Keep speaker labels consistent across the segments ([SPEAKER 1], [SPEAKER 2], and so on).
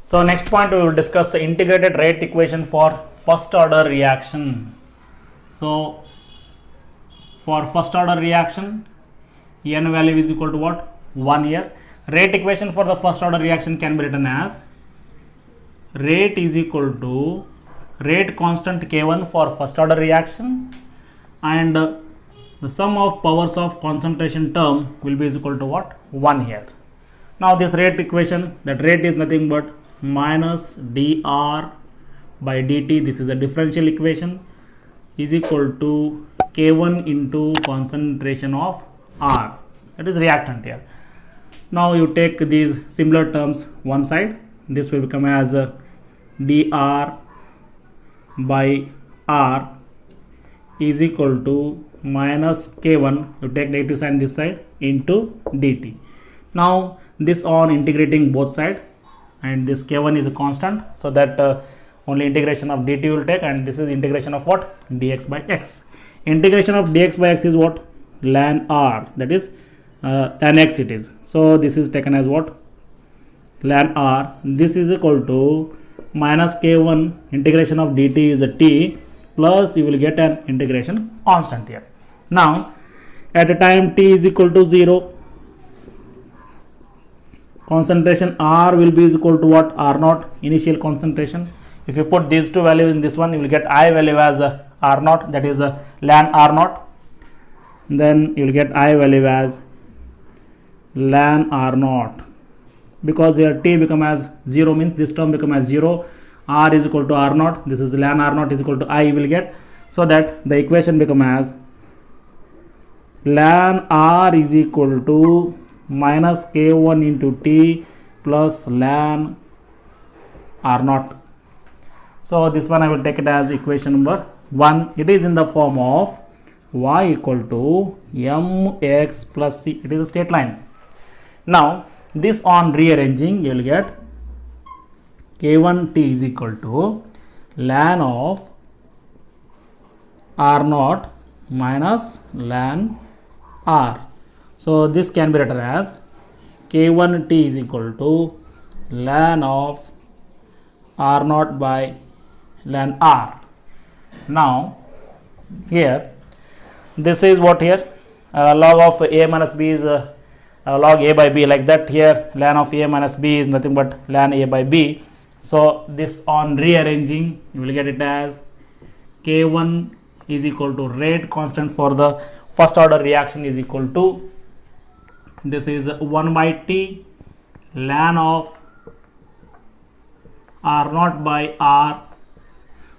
[SPEAKER 1] So next point we will discuss the integrated rate equation for first order reaction. So for first order reaction, n value is equal to what? 1 here. Rate equation for the first order reaction can be written as rate is equal to rate constant K1 for first order reaction, and the sum of powers of concentration term will be is equal to what? 1 here. Now this rate equation, that rate is nothing but minus dr by dt, this is a differential equation, is equal to K1 into concentration of R, that is reactant here. Now you take these similar terms one side, this will become as dr by R is equal to minus K1, you take negative sign this side, into dt. Now this on integrating both side, and this K1 is a constant, so that only integration of dt will take, and this is integration of what? Dx by x. Integration of dx by x is what? Ln R, that is tan x it is. So this is taken as what? Ln R. This is equal to minus K1, integration of dt is a t, plus you will get an integration constant here. Now at a time t is equal to 0, concentration R will be equal to what? R naught, initial concentration. If you put these two values in this one, you will get I value as R naught, that is ln R naught. Then you will get I value as ln R naught, because here t become as 0 means this term become as 0, R is equal to R naught, this is ln R naught is equal to I will get, so that the equation become as ln R is equal to minus K1 into t plus ln R naught. So this one I will take it as equation number 1. It is in the form of y equal to mx plus c. It is a straight line. Now this on rearranging, you will get K1t is equal to ln of R naught minus ln R. So this can be written as K1t is equal to ln of R naught by ln R. Now here this is what here log of a minus b is log a by b, like that. Here ln of a minus b is nothing but ln a by b. So this on rearranging, you will get it as K1 is equal to rate constant for the first order reaction is equal to, this is 1 by t ln of R naught by R.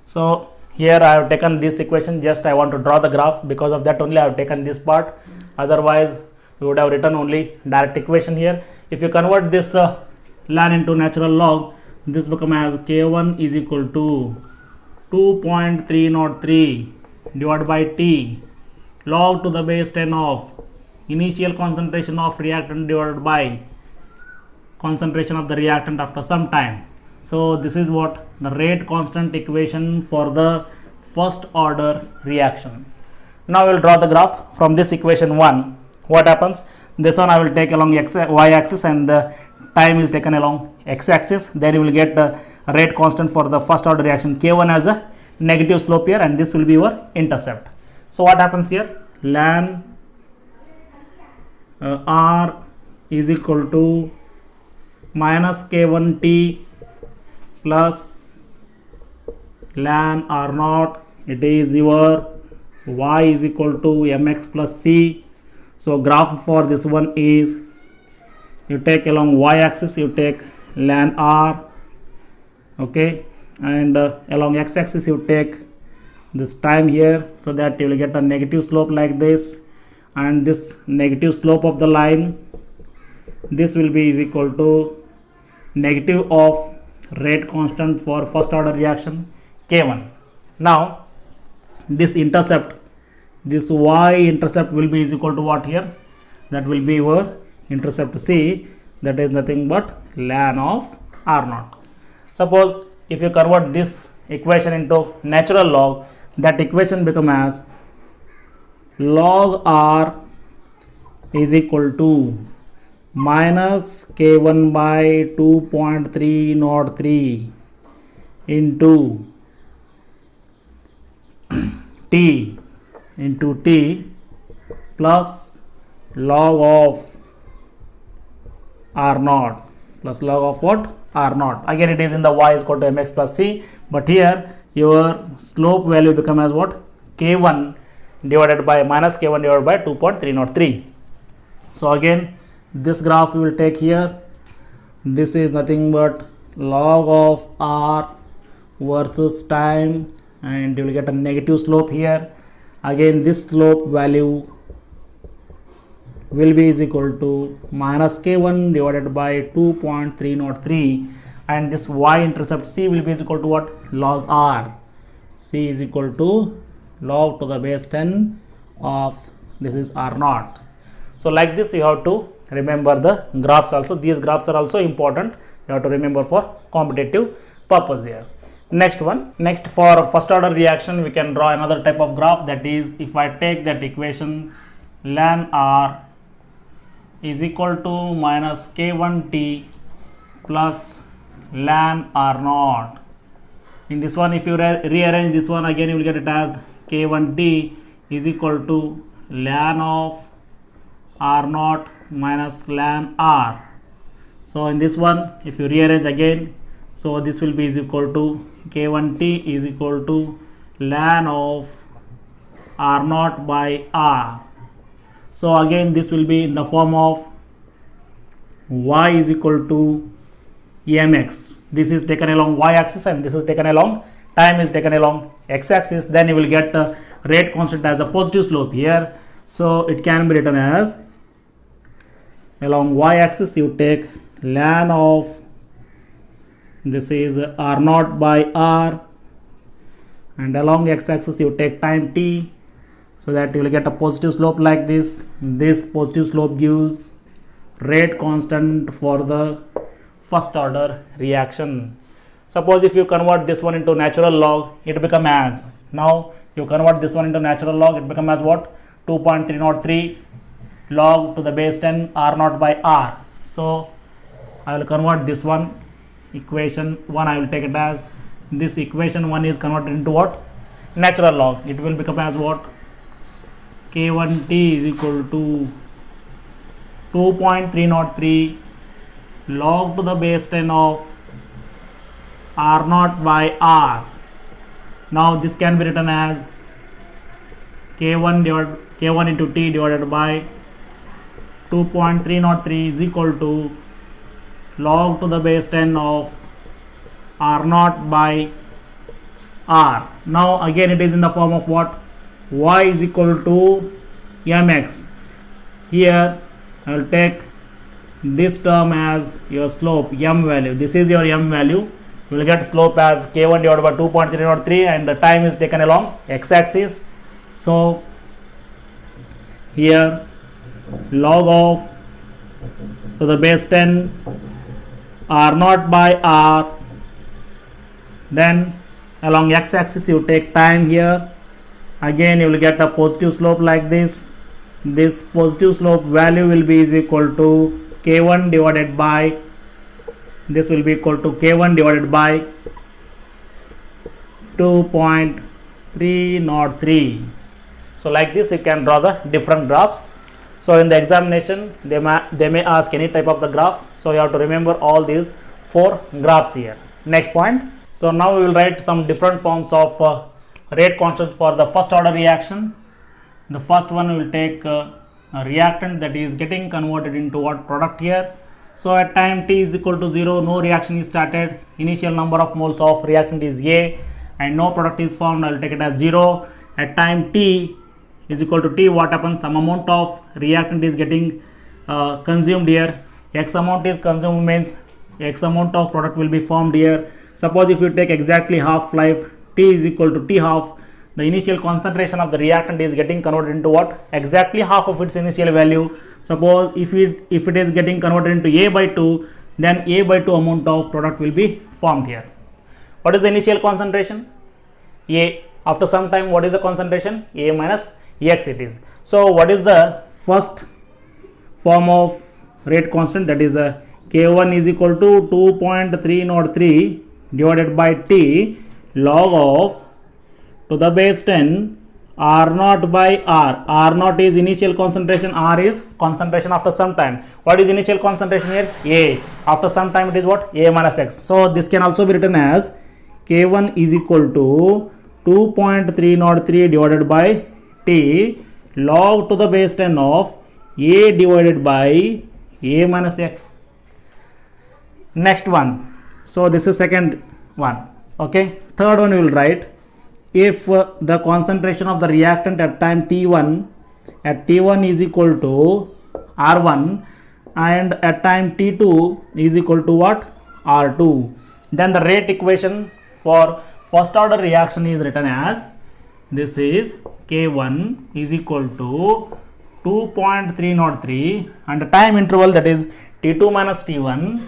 [SPEAKER 1] So here I have taken this equation, just I want to draw the graph, because of that only I have taken this part, otherwise we would have written only direct equation here. If you convert this ln into natural log, this become as K1 is equal to 2.303 divided by t log to the base 10 of initial concentration of reactant divided by concentration of the reactant after some time. So this is what the rate constant equation for the first order reaction. Now we will draw the graph from this equation 1. What happens? This one I will take along y axis, and the time is taken along x axis. Then you will get the rate constant for the first order reaction K1 as a negative slope here, and this will be your intercept. So what happens here? Ln R is equal to minus K1t plus ln R naught, it is your y is equal to mx plus c. So graph for this one is, you take along y axis, you take ln R, okay, and along x axis you take this time here, so that you will get a negative slope like this, and this negative slope of the line, this will be is equal to negative of rate constant for first order reaction K1. Now this intercept, this y intercept will be is equal to what here? That will be your intercept c, that is nothing but ln of R naught. Suppose if you convert this equation into natural log, that equation become as log R is equal to minus k1 by 2.303 into t plus log of r naught plus log of what? R naught. Again it is in the y is equal to mx plus c, but here your slope value become as what? K1 divided by minus k1 divided by 2.303. So again this graph we will take here. This is nothing but log of r versus time, and you will get a negative slope here. Again this slope value will be is equal to minus k1 divided by 2.303, and this y intercept c will be is equal to what? Log r. C is equal to log to the base 10 of this is r naught. So like this you have to remember the graphs also. These graphs are also important, you have to remember for competitive purpose here. Next one, next for first order reaction we can draw another type of graph, that is if I take that equation ln r is equal to minus k1t plus ln r naught. In this one if you rearrange this one, again you will get it as k1t is equal to ln of r naught minus ln r. So in this one if you rearrange again, so this will be is equal to k1t is equal to ln of r naught by r. So again this will be in the form of y is equal to mx. This is taken along y axis and this is taken along, time is taken along x axis. Then you will get the rate constant as a positive slope here. So it can be written as along y axis you take ln of this is r naught by r, and along x axis you take time t, so that you will get a positive slope like this. This positive slope gives rate constant for the first order reaction. Suppose if you convert this one into natural log, it become as, now you convert this one into natural log, it become as what? 2.303 log to the base 10 r naught by r. So I will convert this one, equation 1 I will take it as, this equation 1 is converted into what? Natural log. It will become as what? k1t is equal to 2.303 log to the base 10 of r naught by r. Now this can be written as k1 into t divided by 2.303 is equal to log to the base 10 of r naught by r. Now again it is in the form of what? Y is equal to mx. Here I will take this term as your slope m value. This is your m value. You will get slope as k1 divided by 2.303, and the time is taken along x axis. So here log of to the base 10 r naught by r, then along x axis you take time here. Again you will get a positive slope like this. This positive slope value will be is equal to k1 divided by, this will be equal to k1 divided by 2.303. So like this you can draw the different graphs. So in the examination they may ask any type of the graph, so you have to remember all these 4 graphs here. Next point, so now we will write some different forms of rate constant for the first order reaction. The first one will take a reactant that is getting converted into what? Product here. So at time t is equal to 0, no reaction is started, initial number of moles of reactant is A, and no product is formed. I will take it as 0. At time t is equal to t, what happens? Some amount of reactant is getting consumed here. X amount is consumed means X amount of product will be formed here. Suppose if you take exactly half life, t is equal to t half, the initial concentration of the reactant is getting converted into what? Exactly half of its initial value. Suppose if it is getting converted into A by 2, then A by 2 amount of product will be formed here. What is the initial concentration? A. After some time, what is the concentration? A minus X it is. So what is the first form of rate constant, that is K1 is equal to 2.303 divided by T log of to the base 10 R naught by R. R naught is initial concentration, R is concentration after some time. What is initial concentration here? A. After some time it is what? A minus X. So this can also be written as K1 is equal to 2.303 divided by T log to the base 10 of A divided by A minus X. Next one. So this is second one. Okay. Third one we will write, if the concentration of the reactant at time T1 is equal to R1 and at time T2 is equal to what? R2. Then the rate equation for first order reaction is written as, this is K1 is equal to 2.303 and the time interval, that is T2 minus T1.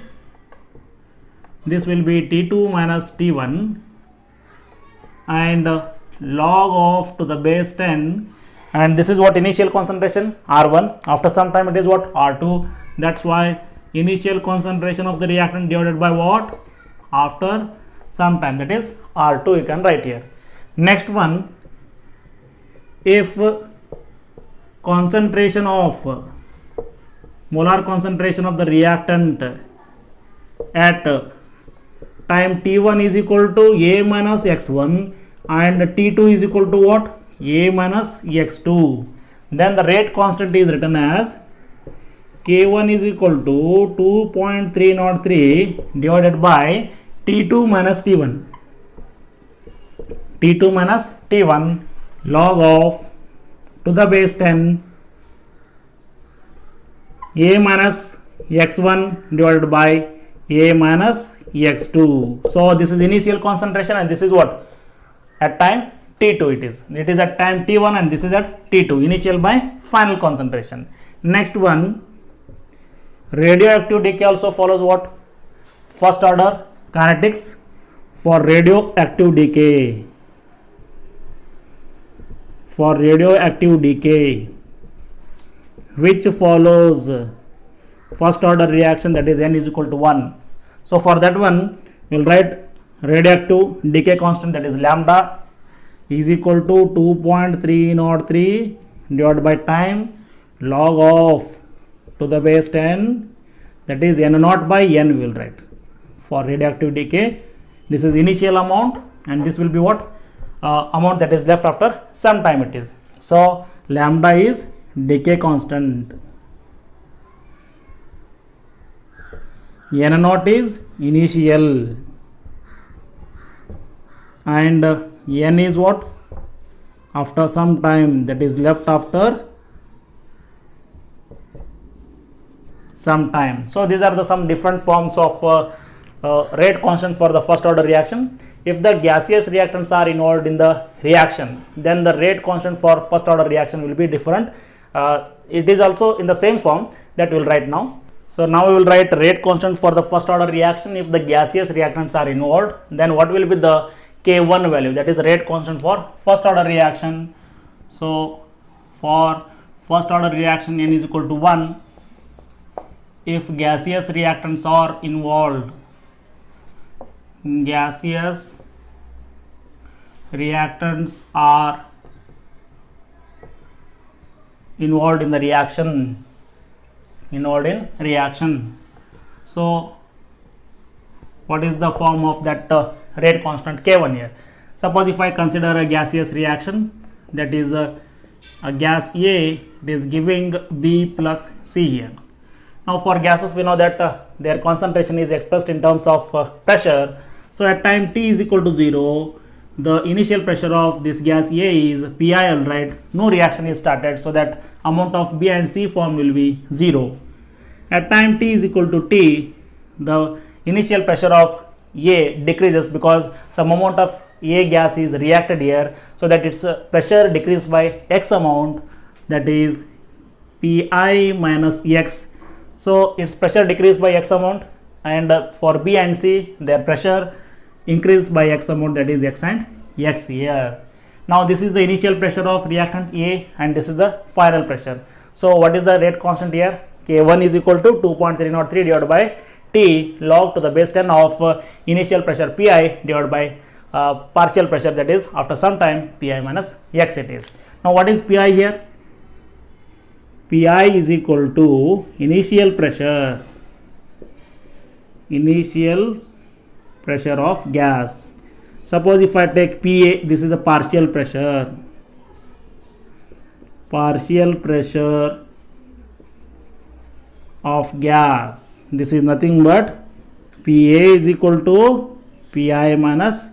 [SPEAKER 1] This will be T2 minus T1 and log of to the base 10, and this is what initial concentration R1. After some time it is what? R2. That's why initial concentration of the reactant divided by what? After some time, that is R2 you can write here. Next one, if concentration of molar concentration of the reactant at time T1 is equal to A minus X1 and T2 is equal to what? A minus X2. Then the rate constant is written as K1 is equal to 2.303 divided by T2 minus T1. T2 minus T1 log of to the base 10 A minus X1 divided by A minus X2. So this is initial concentration and this is what? At time T2 it is. It is at time T1 and this is at T2. Initial by final concentration. Next one, radioactive decay also follows what? First order kinetics for radioactive decay. For radioactive decay, which follows first order reaction, that is N is equal to 1. So for that one we will write radioactive decay constant, that is lambda is equal to 2.303 divided by time log of to the base 10, that is N naught by N we will write. For radioactive decay, this is initial amount and this will be what? Amount that is left after some time it is. So lambda is decay constant, N naught is initial, and N is what? After some time, that is left after some time. So these are the some different forms of rate constant for the first order reaction. If the gaseous reactants are involved in the reaction, then the rate constant for first order reaction will be different. It is also in the same form that we will write now. So now we will write rate constant for the first order reaction. If the gaseous reactants are involved, then what will be the K1 value, that is rate constant for first order reaction. So for first order reaction, N is equal to 1 if gaseous reactants are involved. Gaseous reactants are involved in the reaction. So what is the form of that rate constant K1 here? Suppose if I consider a gaseous reaction, that is a gas A, it is giving B plus C here. Now for gases we know that their concentration is expressed in terms of pressure. So at time T is equal to 0, the initial pressure of this gas A is PIL, right? No reaction is started, so that amount of B and C form will be 0. At time T is equal to T, the initial pressure of A decreases because some amount of A gas is reacted here, so that its pressure decreases by X amount, that is Pi minus X. So its pressure decreases by X amount, and for B and C their pressure increases by X amount, that is X and X here. Now this is the initial pressure of reactant A and this is the final pressure. So what is the rate constant here? K1 is equal to 2.303 divided by T log to the base 10 of initial pressure Pi divided by partial pressure, that is after some time Pi minus X it is. Now what is Pi here? Pi is equal to initial pressure of gas. Suppose if I take Pa, this is the partial pressure of gas. This is nothing but Pa is equal to Pi minus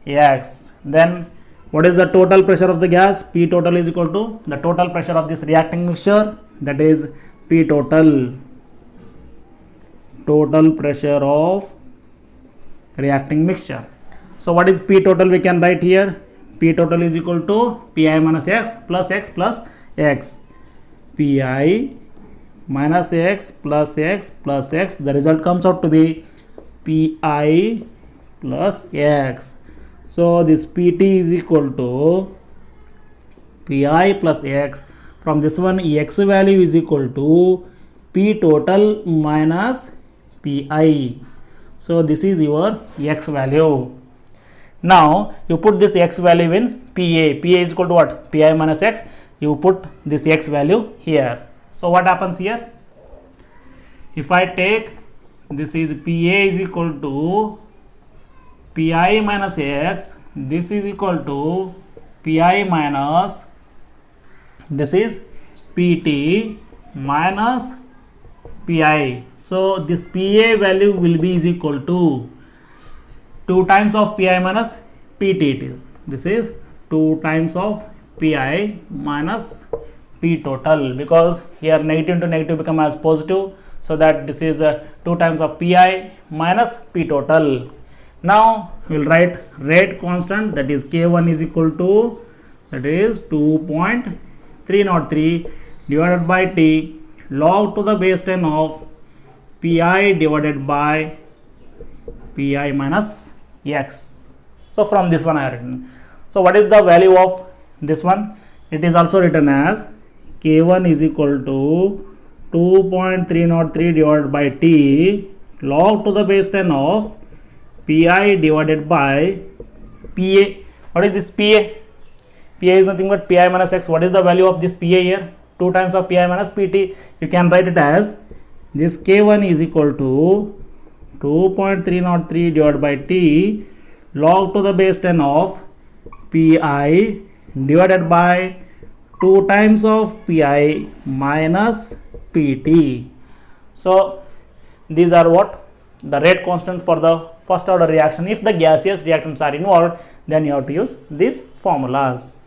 [SPEAKER 1] X. Then what is the total pressure of the gas? P total is equal to the total pressure of this reacting mixture, that is P total pressure of reacting mixture. So what is P total? We can write here P total is equal to Pi minus X plus X plus X. Pi minus X plus X plus X, the result comes out to be Pi plus X. So this Pt is equal to Pi plus X. From this one, X value is equal to P total minus Pi. So this is your X value. Now you put this X value in Pa. Pa is equal to what? Pi minus X. You put this X value here. So what happens here? If I take this is Pa is equal to Pi minus X, this is equal to Pi minus, this is Pt minus Pi. So this Pa value will be is equal to 2 times of Pi minus Pt it is. This is 2 times of Pi minus P total, because here negative to negative become as positive, so that this is 2 times of Pi minus P total. Now we will write rate constant, that is K1 is equal to, that is 2.303 divided by T log to the base 10 of Pi divided by Pi minus X. So from this one I have written. So what is the value of this one? It is also written as K1 is equal to 2.303 divided by T log to the base 10 of Pi divided by Pa. What is this Pa? Pa is nothing but Pi minus X. What is the value of this Pa here? 2 times of Pi minus Pt. You can write it as this K1 is equal to 2.303 divided by T log to the base 10 of Pi divided by 2 times of Pi minus Pt. So these are what? The rate constant for the first order reaction. If the gaseous reactants are involved, then you have to use these formulas.